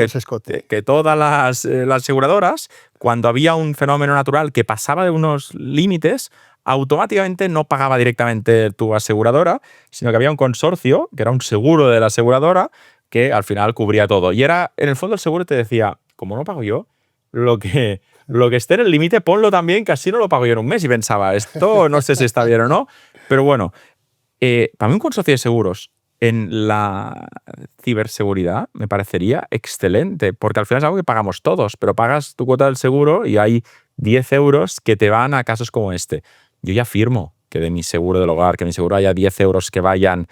que todas las aseguradoras, cuando había un fenómeno natural que pasaba de unos límites, automáticamente no pagaba directamente tu aseguradora, sino que había un consorcio, que era un seguro de la aseguradora, que al final cubría todo. Y era, en el fondo, el seguro te decía, como no pago yo, lo que esté en el límite, ponlo también, que así no lo pago yo en un mes. Y pensaba, esto no sé si está bien o no, pero bueno, para mí un consorcio de seguros en la ciberseguridad me parecería excelente, porque al final es algo que pagamos todos, pero pagas tu cuota del seguro y hay 10 euros que te van a casos como este. Yo ya firmo que de mi seguro del hogar, que mi seguro haya 10 euros que vayan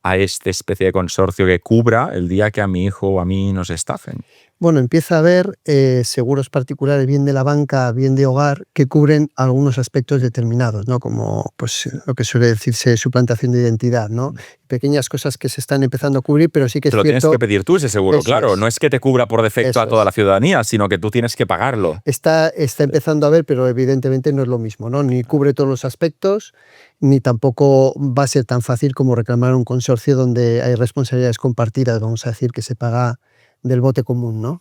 a esta especie de consorcio que cubra el día que a mi hijo o a mí nos estafen. Bueno, empieza a haber seguros particulares, bien de la banca, bien de hogar, que cubren algunos aspectos determinados, ¿no? Como pues, lo que suele decirse suplantación de identidad, ¿no? Pequeñas cosas que se están empezando a cubrir, pero sí que es Te lo tienes cierto. que pedir tú ese seguro, Eso claro. es. No es que te cubra por defecto a Eso toda es. la ciudadanía, sino que tú tienes que pagarlo. Está empezando a ver, pero evidentemente no es lo mismo, ¿no? Ni cubre todos los aspectos, ni tampoco va a ser tan fácil como reclamar un consorcio donde hay responsabilidades compartidas, vamos a decir, que se paga del bote común, ¿no?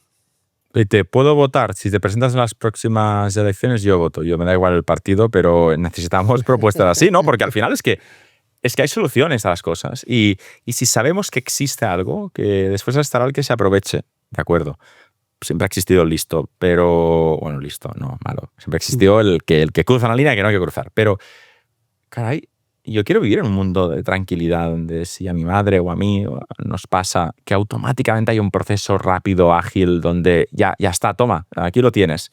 Y te puedo votar. Si te presentas en las próximas elecciones, yo voto. Yo me da igual el partido, pero necesitamos propuestas así, ¿no? Porque al final es que hay soluciones a las cosas. Y si sabemos que existe algo, que después estará el que se aproveche. De acuerdo. Siempre ha existido el listo, pero... Bueno, listo, no, malo. Siempre ha existido el que cruza una línea que no hay que cruzar. Pero, caray, yo quiero vivir en un mundo de tranquilidad donde si a mi madre o a mí nos pasa que automáticamente hay un proceso rápido, ágil, donde ya está, toma, aquí lo tienes.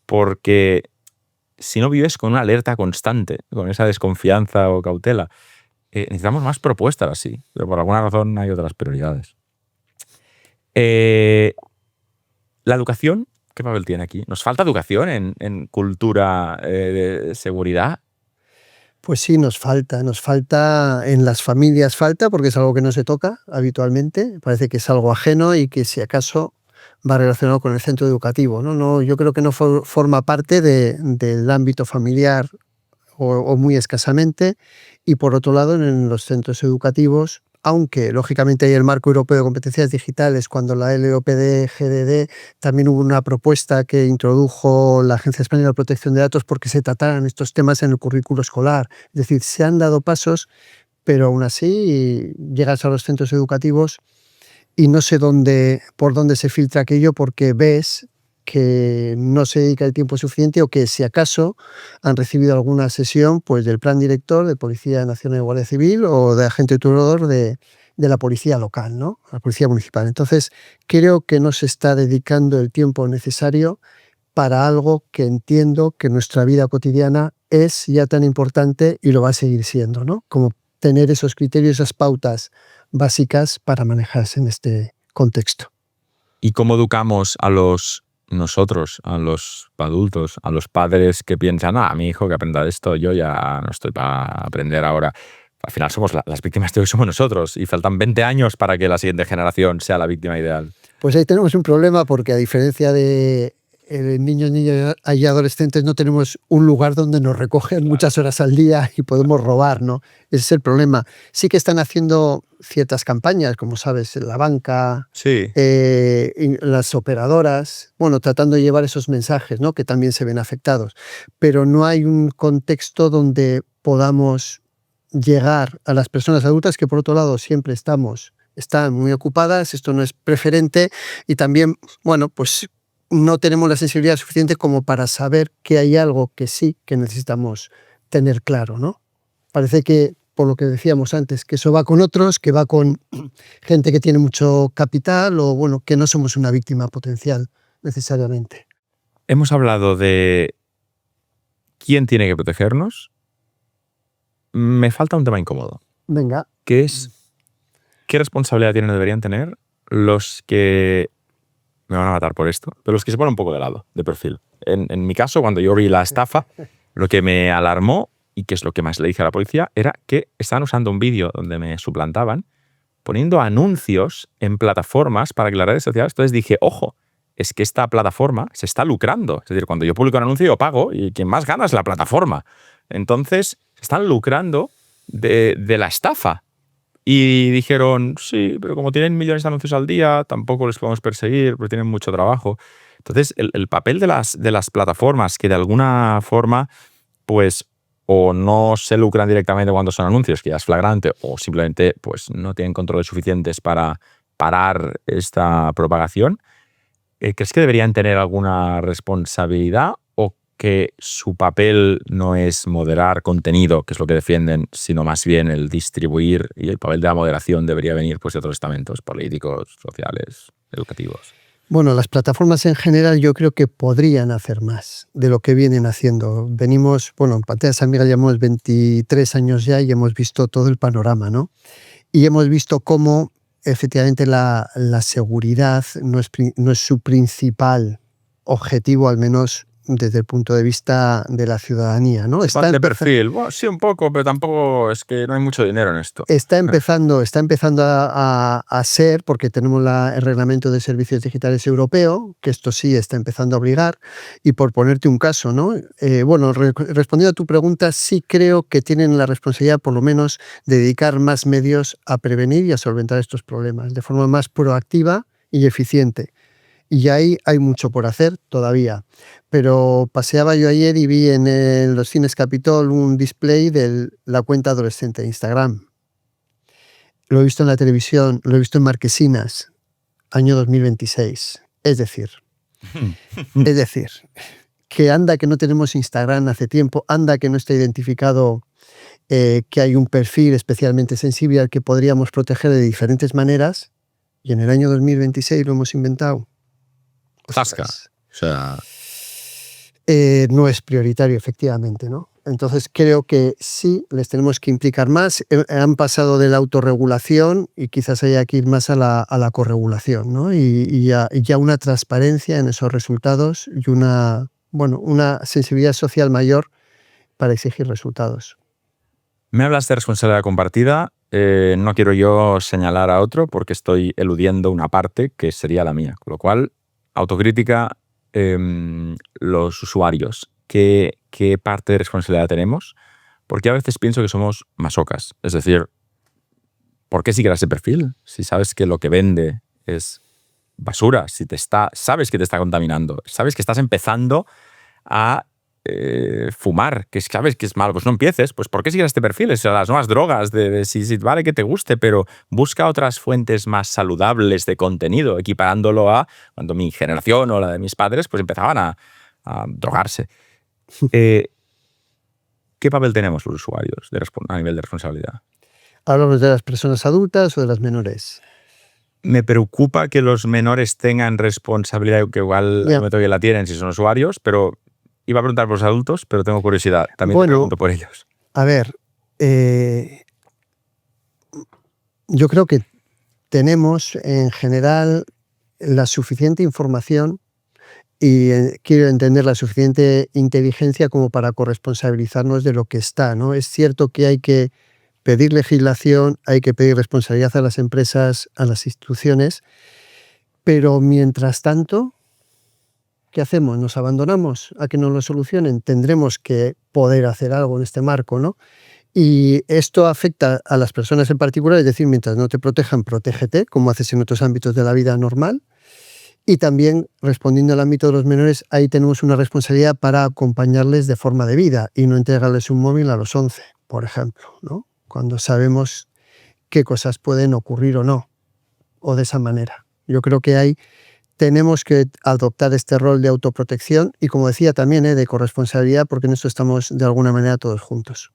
Porque si no vives con una alerta constante, con esa desconfianza o cautela, necesitamos más propuestas así, pero por alguna razón hay otras prioridades. La educación, ¿qué papel tiene aquí? ¿Nos falta educación en cultura de seguridad? Pues sí, nos falta en las familias, falta porque es algo que no se toca habitualmente, parece que es algo ajeno y que si acaso va relacionado con el centro educativo, ¿no? No, yo creo que no forma parte del ámbito familiar o muy escasamente, y por otro lado en los centros educativos, aunque lógicamente hay el Marco Europeo de Competencias Digitales, cuando la LOPD-GDD también hubo una propuesta que introdujo la Agencia Española de Protección de Datos porque se trataran estos temas en el currículo escolar. Es decir, se han dado pasos, pero aún así llegas a los centros educativos y no sé por dónde se filtra aquello, porque ves que no se dedica el tiempo suficiente o que si acaso han recibido alguna sesión pues del plan director de Policía Nacional y Guardia Civil o de agente tutor de la policía local, ¿no? La policía municipal. Entonces creo que no se está dedicando el tiempo necesario para algo que entiendo que en nuestra vida cotidiana es ya tan importante y lo va a seguir siendo, ¿no? Como tener esos criterios, esas pautas básicas para manejarse en este contexto. ¿Y cómo educamos a los adultos, a los padres que piensan, mi hijo que aprenda esto, yo ya no estoy para aprender ahora? Al final somos las víctimas de hoy, somos nosotros, y faltan 20 años para que la siguiente generación sea la víctima ideal. Pues ahí tenemos un problema porque a diferencia de niños y adolescentes no tenemos un lugar donde nos recogen muchas horas al día y podemos robar, ¿no? Ese es el problema. Sí que están haciendo ciertas campañas, como sabes, la banca, sí. Las operadoras, bueno, tratando de llevar esos mensajes, ¿no? Que también se ven afectados. Pero no hay un contexto donde podamos llegar a las personas adultas que, por otro lado, siempre están muy ocupadas, esto no es preferente, y también, bueno, pues no tenemos la sensibilidad suficiente como para saber que hay algo que sí que necesitamos tener claro, ¿no? Parece que, por lo que decíamos antes, que eso va con otros, que va con gente que tiene mucho capital o, bueno, que no somos una víctima potencial necesariamente. Hemos hablado de quién tiene que protegernos. Me falta un tema incómodo. Venga. Que es, ¿qué responsabilidad tienen o deberían tener los que... Me van a matar por esto, pero los que se ponen un poco de lado, de perfil? En mi caso, cuando yo vi la estafa, lo que me alarmó, y que es lo que más le dije a la policía, era que estaban usando un vídeo donde me suplantaban, poniendo anuncios en plataformas para que las redes sociales... Entonces dije, ojo, es que esta plataforma se está lucrando. Es decir, cuando yo publico un anuncio, yo pago, y quien más gana es la plataforma. Entonces, se están lucrando de la estafa. Y dijeron, sí, pero como tienen millones de anuncios al día, tampoco les podemos perseguir, porque tienen mucho trabajo. Entonces, el papel de las plataformas que de alguna forma, pues, o no se lucran directamente cuando son anuncios, que ya es flagrante, o simplemente pues, no tienen controles suficientes para parar esta propagación, ¿crees que deberían tener alguna responsabilidad? Que su papel no es moderar contenido, que es lo que defienden, sino más bien el distribuir, y el papel de la moderación debería venir pues, de otros estamentos políticos, sociales, educativos? Bueno, las plataformas en general yo creo que podrían hacer más de lo que vienen haciendo. Venimos, bueno, en Pantallas Amigas llevamos 23 años ya y hemos visto todo el panorama, ¿no? Y hemos visto cómo efectivamente la seguridad no es su principal objetivo, al menos desde el punto de vista de la ciudadanía, ¿no? De perfil. Bueno, sí, un poco, pero tampoco es que no hay mucho dinero en esto. Está empezando a ser, porque tenemos el Reglamento de Servicios Digitales Europeo, que esto sí está empezando a obligar, y por ponerte un caso, ¿no? Respondiendo a tu pregunta, sí creo que tienen la responsabilidad, por lo menos, de dedicar más medios a prevenir y a solventar estos problemas, de forma más proactiva y eficiente. Y ahí hay mucho por hacer todavía. Pero paseaba yo ayer y vi en los cines Capitol un display de la cuenta adolescente de Instagram. Lo he visto en la televisión, lo he visto en Marquesinas, año 2026. Es decir, que anda que no tenemos Instagram hace tiempo, anda que no está identificado que hay un perfil especialmente sensible al que podríamos proteger de diferentes maneras, y en el año 2026 lo hemos inventado. Zasca. O sea, no es prioritario, efectivamente, ¿no? Entonces creo que sí, les tenemos que implicar más. Han pasado de la autorregulación y quizás haya que ir más a la corregulación, ¿no? Y ya una transparencia en esos resultados y una sensibilidad social mayor para exigir resultados. me hablas de responsabilidad compartida. No quiero yo señalar a otro porque estoy eludiendo una parte que sería la mía. Con lo cual, autocrítica, los usuarios. ¿Qué parte de responsabilidad tenemos? Porque a veces pienso que somos masocas. Es decir, ¿por qué sigues ese perfil? Si sabes que lo que vende es basura, sabes que te está contaminando, sabes que estás empezando a fumar, que sabes que es malo, pues no empieces. Pues ¿por qué sigues este perfil? Es las nuevas drogas, si vale que te guste, pero busca otras fuentes más saludables de contenido, equiparándolo a cuando mi generación o la de mis padres pues empezaban a drogarse. ¿Qué papel tenemos los usuarios a nivel de responsabilidad? ¿Hablamos de las personas adultas o de las menores? Me preocupa que los menores tengan responsabilidad, que igual no que la tienen si son usuarios, pero iba a preguntar por los adultos, pero tengo curiosidad. También te pregunto por ellos. A ver, yo creo que tenemos en general la suficiente información y quiero entender la suficiente inteligencia como para corresponsabilizarnos de lo que está, ¿no? Es cierto que hay que pedir legislación, hay que pedir responsabilidad a las empresas, a las instituciones, pero mientras tanto, ¿qué hacemos? ¿Nos abandonamos a que nos lo solucionen? Tendremos que poder hacer algo en este marco, ¿no? Y esto afecta a las personas en particular, es decir, mientras no te protejan, protégete, como haces en otros ámbitos de la vida normal. Y también, respondiendo al ámbito de los menores, ahí tenemos una responsabilidad para acompañarles de forma debida y no entregarles un móvil a los 11, por ejemplo, ¿no? Cuando sabemos qué cosas pueden ocurrir o no, o de esa manera. Yo creo que tenemos que adoptar este rol de autoprotección y, como decía también, de corresponsabilidad, porque en esto estamos de alguna manera todos juntos.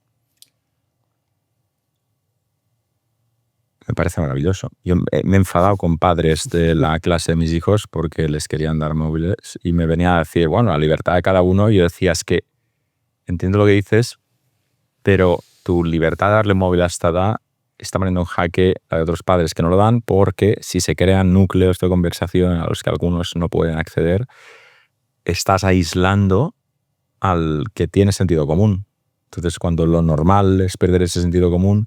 Me parece maravilloso. Yo me he enfadado con padres de la clase de mis hijos porque les querían dar móviles y me venía a decir, bueno, la libertad de cada uno. Y yo decía, es que entiendo lo que dices, pero tu libertad de darle móvil a esta edad está poniendo en jaque a otros padres que no lo dan, porque si se crean núcleos de conversación a los que algunos no pueden acceder, estás aislando al que tiene sentido común. Entonces, cuando lo normal es perder ese sentido común,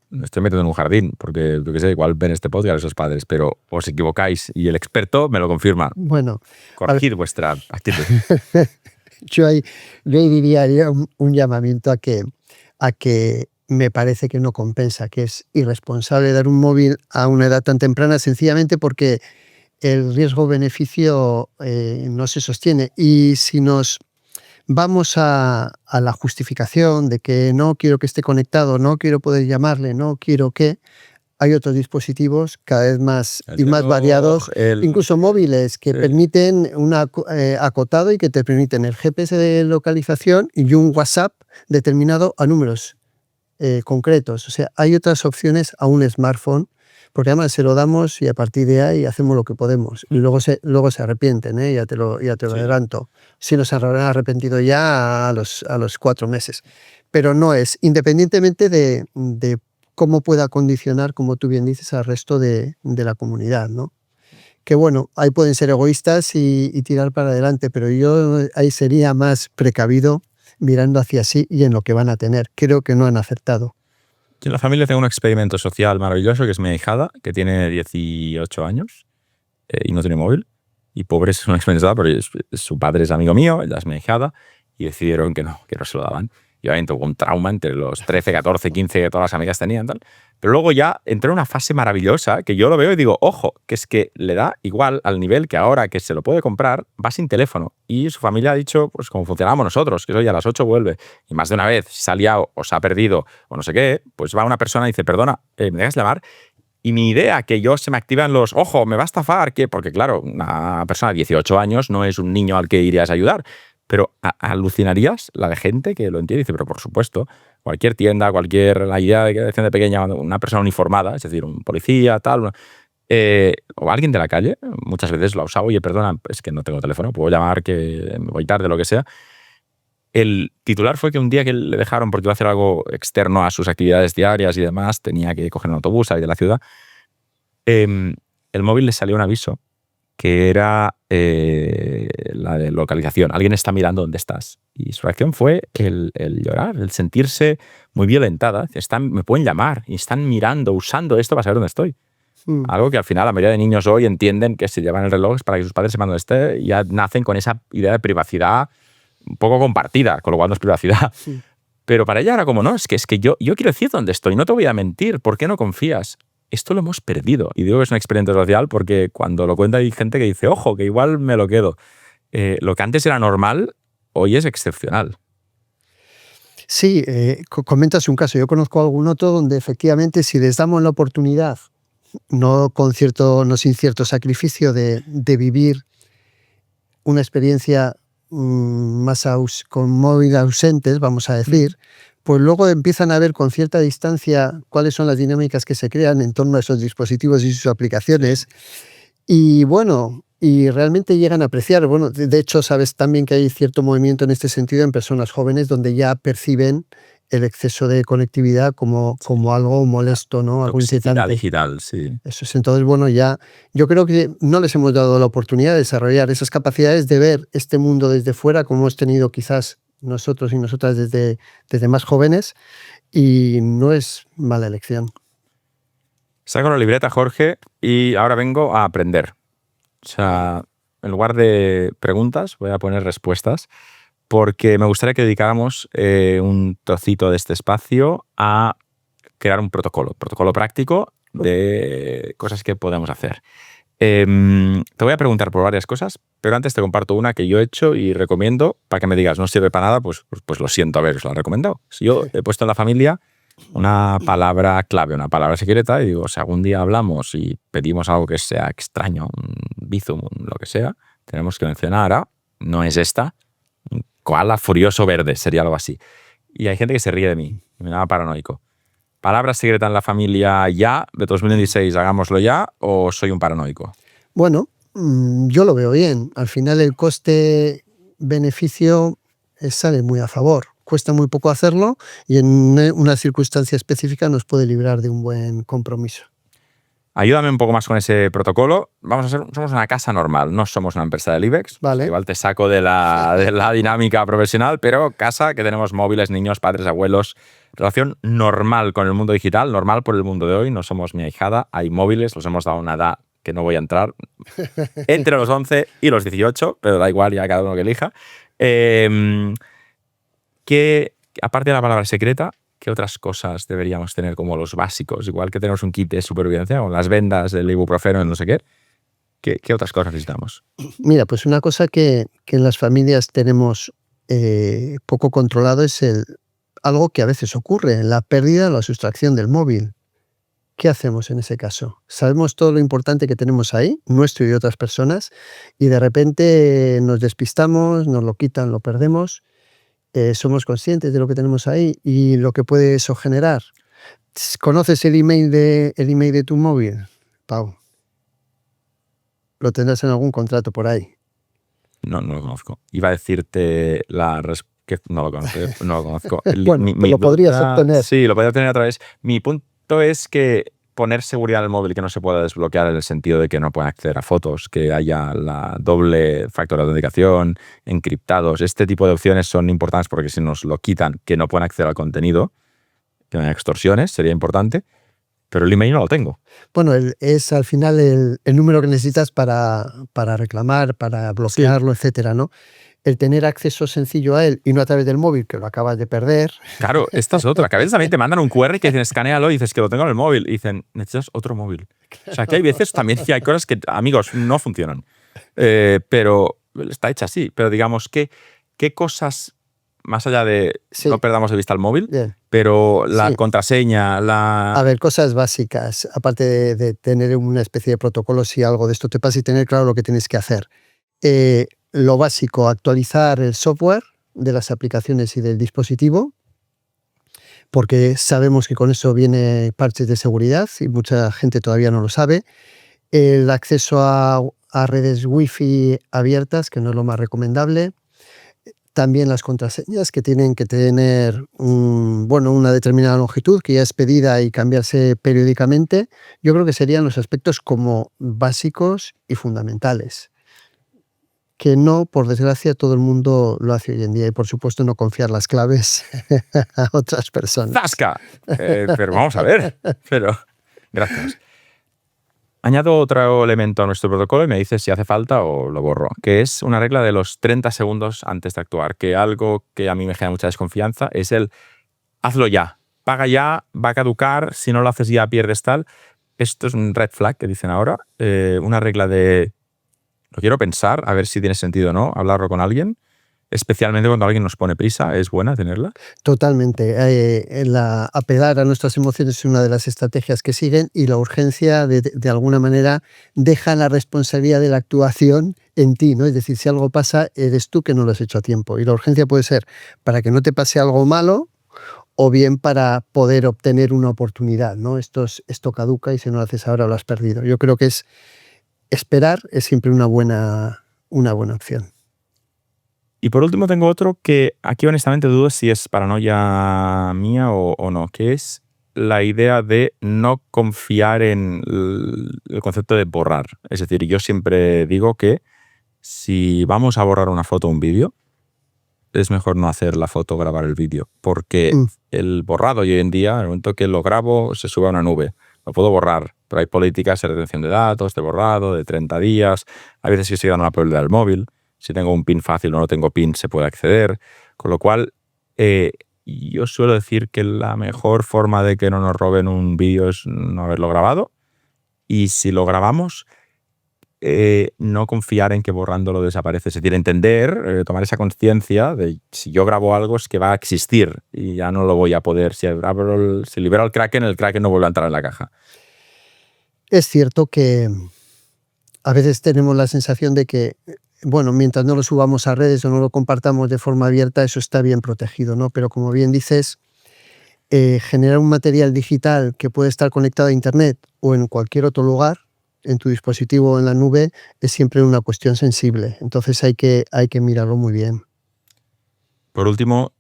me estoy metiendo en un jardín, porque yo qué sé, igual ven este podcast esos padres, pero os equivocáis y el experto me lo confirma. Bueno, corregid vuestra actitud. Yo ahí diría un llamamiento a que me parece que no compensa, que es irresponsable dar un móvil a una edad tan temprana, sencillamente porque el riesgo-beneficio no se sostiene. Y si nos vamos a la justificación de que no quiero que esté conectado, no quiero poder llamarle, no quiero que... Hay otros dispositivos cada vez más variados, incluso móviles, que permiten un acotado y que te permiten el GPS de localización y un WhatsApp determinado a números concretos. O sea, hay otras opciones a un smartphone, porque además se lo damos y a partir de ahí hacemos lo que podemos. Y luego se arrepienten, ya te lo adelanto. Si nos habrán arrepentido ya a los 4 meses. Pero no es, independientemente de cómo pueda condicionar, como tú bien dices, al resto de la comunidad, ¿no? Que bueno, ahí pueden ser egoístas y tirar para adelante, pero yo ahí sería más precavido mirando hacia sí y en lo que van a tener. Creo que no han acertado. Yo en la familia tengo un experimento social maravilloso que es mi ahijada, que tiene 18 años y no tiene móvil. Y pobre es una experiencia, pero su padre es amigo mío, ella es mi ahijada, y decidieron que no se lo daban. Y obviamente hubo un trauma entre los 13, 14, 15 que todas las amigas tenían. Tal. Pero luego ya entró en una fase maravillosa que yo lo veo y digo, ojo, que es que le da igual al nivel que ahora que se lo puede comprar, va sin teléfono. Y su familia ha dicho, pues como funcionábamos nosotros, que hoy a las 8 vuelve. Y más de una vez, si se ha liado o se ha perdido o no sé qué, pues va una persona y dice, perdona, ¿me dejas llamar? Y mi idea, que yo se me activan los, ojo, me va a estafar, que porque claro, una persona de 18 años no es un niño al que irías a ayudar. Pero alucinarías la de gente que lo entiende y dice, pero por supuesto, cualquier tienda, la idea de que de pequeña, una persona uniformada, es decir, un policía, tal, o alguien de la calle, muchas veces lo ha usado, oye, perdona, es que no tengo teléfono, puedo llamar, que me voy tarde, lo que sea. El titular fue que un día que le dejaron, porque iba a hacer algo externo a sus actividades diarias y demás, tenía que coger un autobús, salir de la ciudad, el móvil le salió un aviso que era la de localización. Alguien está mirando dónde estás. Y su reacción fue el llorar, el sentirse muy violentada. Me pueden llamar y están mirando, usando esto para saber dónde estoy. Algo que al final la mayoría de niños hoy entienden que si llevan el reloj es para que sus padres sepan dónde esté, y ya nacen con esa idea de privacidad un poco compartida, con lo cual no es privacidad. Sí. Pero para ella era como, no, es que yo quiero decir dónde estoy, no te voy a mentir, ¿por qué no confías? Esto lo hemos perdido. Y digo que es un experimento social porque cuando lo cuenta hay gente que dice, ojo, que igual me lo quedo. Lo que antes era normal, hoy es excepcional. Sí, comentas un caso. Yo conozco algún otro donde efectivamente si les damos la oportunidad, no sin cierto sacrificio de vivir una experiencia con móvil ausentes, vamos a decir, pues luego empiezan a ver con cierta distancia cuáles son las dinámicas que se crean en torno a esos dispositivos y sus aplicaciones. Y bueno, y realmente llegan a apreciar. Bueno, de hecho, sabes también que hay cierto movimiento en este sentido en personas jóvenes donde ya perciben el exceso de conectividad como algo molesto, ¿no? Algo incitante. Digital, sí. Eso es. Entonces, bueno, ya yo creo que no les hemos dado la oportunidad de desarrollar esas capacidades de ver este mundo desde fuera, como hemos tenido quizás nosotros y nosotras desde más jóvenes, y no es mala elección. Saco la libreta, Jorge, y ahora vengo a aprender. O sea, en lugar de preguntas, voy a poner respuestas, porque me gustaría que dedicáramos un trocito de este espacio a crear un protocolo práctico de cosas que podemos hacer. Te voy a preguntar por varias cosas, pero antes te comparto una que yo he hecho y recomiendo para que me digas, no sirve para nada, pues lo siento, a ver, os la he recomendado. Yo he puesto en la familia una palabra clave, una palabra secreta, y digo, si algún día hablamos y pedimos algo que sea extraño, un bizum, lo que sea, tenemos que mencionar a, no es esta, un koala furioso verde, sería algo así. Y hay gente que se ríe de mí, me llama paranoico. ¿Palabra secreta en la familia ya, de 2016, hagámoslo ya, o soy un paranoico? Bueno, yo lo veo bien. Al final el coste-beneficio sale muy a favor. Cuesta muy poco hacerlo y en una circunstancia específica nos puede librar de un buen compromiso. Ayúdame un poco más con ese protocolo. Somos una casa normal, no somos una empresa del IBEX. Vale. Igual te saco de la dinámica profesional, pero casa que tenemos móviles, niños, padres, abuelos. Relación normal con el mundo digital, normal por el mundo de hoy. No somos mi ahijada, hay móviles, los hemos dado a una edad que no voy a entrar. Entre los 11 y los 18, pero da igual, ya cada uno que elija. Que, aparte de la palabra secreta, ¿qué otras cosas deberíamos tener como los básicos? Igual que tenemos un kit de supervivencia con las vendas, el ibuprofeno, no sé qué. ¿Qué otras cosas necesitamos? Mira, pues una cosa que en las familias tenemos poco controlado es algo que a veces ocurre, la pérdida o la sustracción del móvil. ¿Qué hacemos en ese caso? Sabemos todo lo importante que tenemos ahí, nuestro y de otras personas, y de repente nos despistamos, nos lo quitan, lo perdemos. Somos conscientes de lo que tenemos ahí y lo que puede eso generar. ¿Conoces el email de tu móvil, Pau? Lo tendrás en algún contrato por ahí. No lo conozco. Iba a decirte que no lo conozco. Bueno, lo podrías obtener. Sí, lo podría obtener a través. cierto es que poner seguridad en el móvil que no se pueda desbloquear en el sentido de que no puedan acceder a fotos, que haya la doble factor de autenticación, encriptados, este tipo de opciones son importantes porque si nos lo quitan, que no puedan acceder al contenido, que no haya extorsiones, sería importante, pero el email no lo tengo. Bueno, es al final el número que necesitas para reclamar, para bloquearlo, etcétera, ¿no? El tener acceso sencillo a él y no a través del móvil, que lo acabas de perder. Claro, esta es otra. Que a veces también te mandan un QR que dicen escanéalo y dices que lo tengo en el móvil. Y dicen, necesitas otro móvil. O sea, que hay veces también que hay cosas que, amigos, no funcionan. Pero está hecha así. Pero digamos, ¿qué cosas, más allá de Sí. no perdamos de vista el móvil, Bien. pero la Sí. contraseña, A ver, cosas básicas, aparte de tener una especie de protocolo si algo de esto te pasa y tener claro lo que tienes que hacer. Lo básico, actualizar el software de las aplicaciones y del dispositivo, porque sabemos que con eso viene parches de seguridad y mucha gente todavía no lo sabe. El acceso a redes Wi-Fi abiertas, que no es lo más recomendable. También las contraseñas que tienen que tener una determinada longitud que ya es pedida y cambiarse periódicamente. Yo creo que serían los aspectos como básicos y fundamentales, que no, por desgracia, todo el mundo lo hace hoy en día y, por supuesto, no confiar las claves a otras personas. ¡zasca! Pero vamos a ver. Pero, gracias. Añado otro elemento a nuestro protocolo y me dices si hace falta o lo borro, que es una regla de los 30 segundos antes de actuar, que algo que a mí me genera mucha desconfianza es el hazlo ya, paga ya, va a caducar, si no lo haces ya pierdes tal. Esto es un red flag que dicen ahora, una regla de lo quiero pensar, a ver si tiene sentido o no, hablarlo con alguien, especialmente cuando alguien nos pone prisa, es buena tenerla. Totalmente. Apelar a nuestras emociones es una de las estrategias que siguen y la urgencia, de alguna manera, deja la responsabilidad de la actuación en ti, ¿no? Es decir, si algo pasa, eres tú que no lo has hecho a tiempo. Y la urgencia puede ser para que no te pase algo malo o bien para poder obtener una oportunidad, ¿no? Esto caduca y si no lo haces ahora lo has perdido. Yo creo que esperar es siempre una buena opción. Y por último tengo otro que aquí honestamente dudo si es paranoia mía o no, que es la idea de no confiar en el concepto de borrar. Es decir, yo siempre digo que si vamos a borrar una foto o un vídeo, es mejor no hacer la foto o grabar el vídeo, porque el borrado hoy en día, en el momento que lo grabo, se sube a una nube. Lo puedo borrar, pero hay políticas de retención de datos, de borrado, de 30 días. A veces si estoy dando la probabilidad del móvil. Si tengo un PIN fácil o no tengo PIN, se puede acceder. Con lo cual, yo suelo decir que la mejor forma de que no nos roben un vídeo es no haberlo grabado. Y si lo grabamos, no confiar en que borrándolo desaparece. Es decir, entender, tomar esa conciencia de si yo grabo algo es que va a existir y ya no lo voy a poder. Si libero el Kraken no vuelve a entrar en la caja. Es cierto que a veces tenemos la sensación de que mientras no lo subamos a redes o no lo compartamos de forma abierta, eso está bien protegido, ¿no? Pero como bien dices, generar un material digital que puede estar conectado a Internet o en cualquier otro lugar, en tu dispositivo o en la nube, es siempre una cuestión sensible. Entonces hay que mirarlo muy bien. Por último,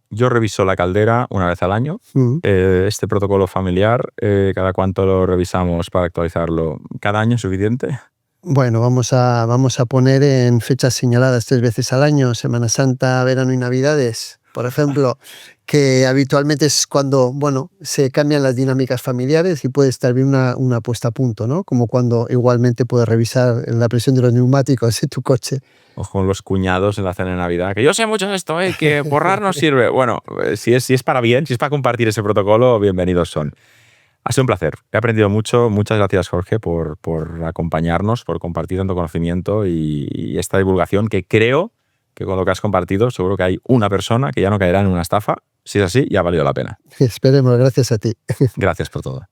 yo reviso la caldera una vez al año. Este protocolo familiar, ¿cada cuánto lo revisamos para actualizarlo? ¿Cada año es suficiente? Bueno, vamos a poner en fechas señaladas 3 veces al año, Semana Santa, verano y Navidades, por ejemplo, que habitualmente es cuando se cambian las dinámicas familiares y puede estar bien una puesta a punto, ¿no? Como cuando igualmente puedes revisar la presión de los neumáticos en tu coche. O con los cuñados en la cena de Navidad, que yo sé mucho de esto, que borrar no sirve. Bueno, si es para bien, si es para compartir ese protocolo, bienvenidos son. Ha sido un placer. He aprendido mucho. Muchas gracias, Jorge, por acompañarnos, por compartir tanto conocimiento y esta divulgación que creo que con lo que has compartido seguro que hay una persona que ya no caerá en una estafa. Si es así, ya ha valido la pena. Esperemos, gracias a ti. Gracias por todo.